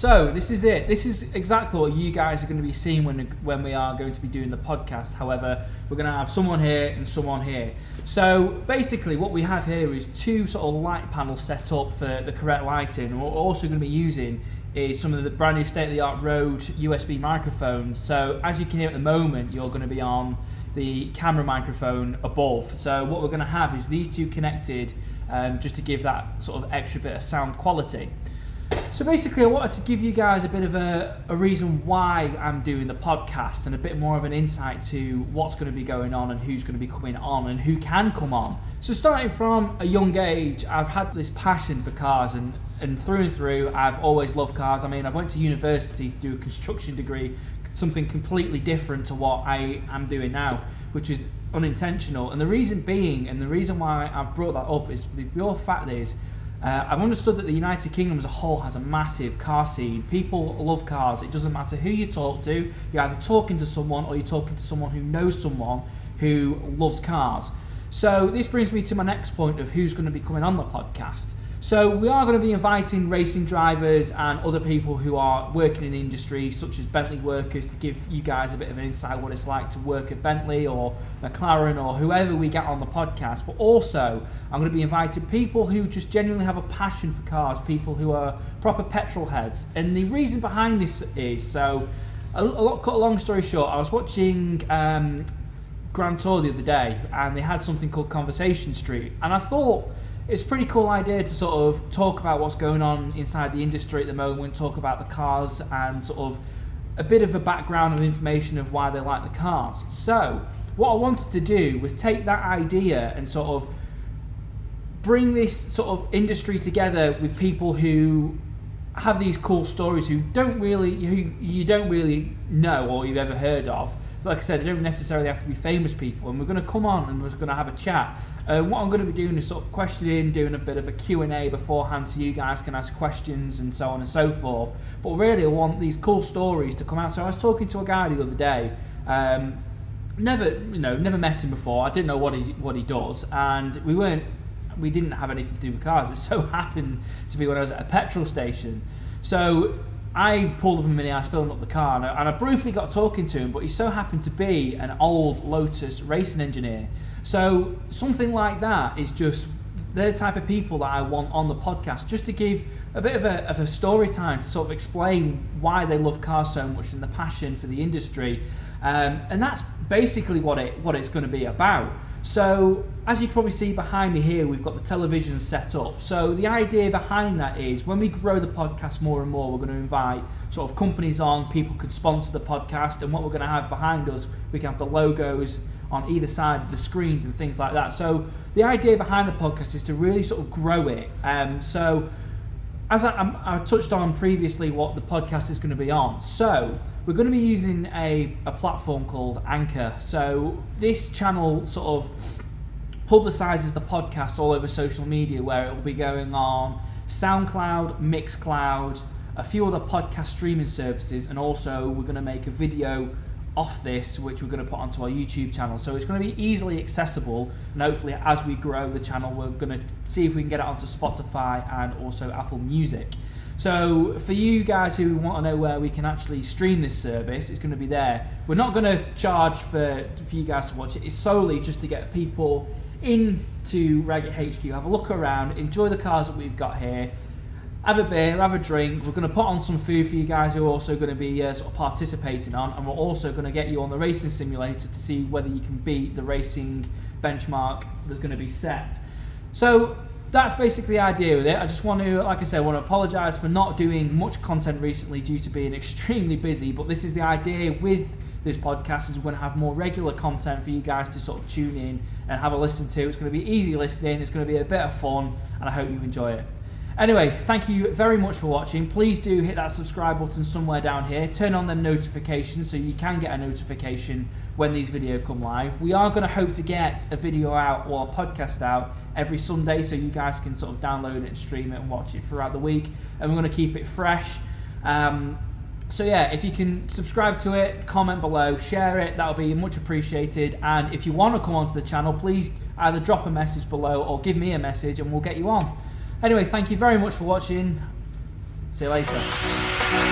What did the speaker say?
So this is it. This is exactly what you guys are going to be seeing when we are going to be doing the podcast. However, we're going to have someone here and someone here. So basically what we have here is two sort of light panels set up for the correct lighting. And what we're also going to be using is some of the brand new state-of-the-art Rode USB microphones. So as you can hear at the moment, you're going to be on the camera microphone above. So what we're going to have is these two connected just to give that sort of extra bit of sound quality. So basically I wanted to give you guys a bit of a reason why I'm doing the podcast and a bit more of an insight to what's going to be going on and who's going to be coming on and who can come on. So starting from a young age, I've had this passion for cars and through, I've always loved cars. I mean, I went to university to do a construction degree, something completely different to what I am doing now, which is unintentional. And the reason being, and the reason why I've brought that up is the pure fact is, I've understood that the United Kingdom as a whole has a massive car scene. People love cars. It doesn't matter who you talk to. You're either talking to someone or you're talking to someone who knows someone who loves cars. So this brings me to my next point of who's going to be coming on the podcast. So we are going to be inviting racing drivers and other people who are working in the industry, such as Bentley workers, to give you guys a bit of an insight what it's like to work at Bentley or McLaren or whoever we get on the podcast. But also, I'm going to be inviting people who just genuinely have a passion for cars, people who are proper petrol heads. And the reason behind this is, so cut a long story short, I was watching Grand Tour the other day and they had something called Conversation Street, and I thought it's a pretty cool idea to sort of talk about what's going on inside the industry at the moment, talk about the cars and sort of a bit of a background of information of why they like the cars. So what I wanted to do was take that idea and sort of bring this sort of industry together with people who have these cool stories who you don't really know or you've ever heard of. So like I said, they don't necessarily have to be famous people, and we're going to come on and we're going to have a chat. What I'm going to be doing is sort of questioning, doing a bit of a Q&A beforehand so you guys can ask questions and so on and so forth. But really I want these cool stories to come out. So I was talking to a guy the other day, never met him before. I didn't know what he does, and we didn't have anything to do with cars. It so happened to be when I was at a petrol station. So I pulled up a mini, I was filling up the car, and I briefly got talking to him, but he so happened to be an old Lotus racing engineer. So something like that is just the type of people that I want on the podcast, just to give a bit of a story time to sort of explain why they love cars so much and the passion for the industry. And that's basically what it's going to be about. So as you can probably see behind me here, we've got the television set up. So the idea behind that is when we grow the podcast more and more, we're going to invite sort of companies on, people could sponsor the podcast, and what we're going to have behind us, we can have the logos on either side of the screens and things like that. So the idea behind the podcast is to really sort of grow it. So as I touched on previously what the podcast is going to be on. So we're going to be using a platform called Anchor. So this channel sort of publicises the podcast all over social media, where it will be going on SoundCloud, Mixcloud, a few other podcast streaming services, and also we're going to make a video off this which we're going to put onto our YouTube channel. So it's going to be easily accessible, and hopefully as we grow the channel we're going to see if we can get it onto Spotify and also Apple Music. So for you guys who want to know where we can actually stream this service, it's going to be there. We're not going to charge for you guys to watch it. It's solely just to get people into Raggett HQ, have a look around, enjoy the cars that we've got here, have a beer, have a drink. We're going to put on some food for you guys who are also going to be sort of participating on, and we're also going to get you on the racing simulator to see whether you can beat the racing benchmark that's going to be set. So that's basically the idea with it. I just want to, like I said, I want to apologise for not doing much content recently due to being extremely busy, but this is the idea with this podcast, is we're going to have more regular content for you guys to sort of tune in and have a listen to. It's going to be easy listening, it's going to be a bit of fun, and I hope you enjoy it. Anyway, thank you very much for watching. Please do hit that subscribe button somewhere down here. Turn on them notifications so you can get a notification when these videos come live. We are going to hope to get a video out or a podcast out every Sunday so you guys can sort of download it and stream it and watch it throughout the week. And we're going to keep it fresh. So yeah, if you can subscribe to it, comment below, share it, that'll be much appreciated. And if you want to come onto the channel, please either drop a message below or give me a message and we'll get you on. Anyway, thank you very much for watching. See you later.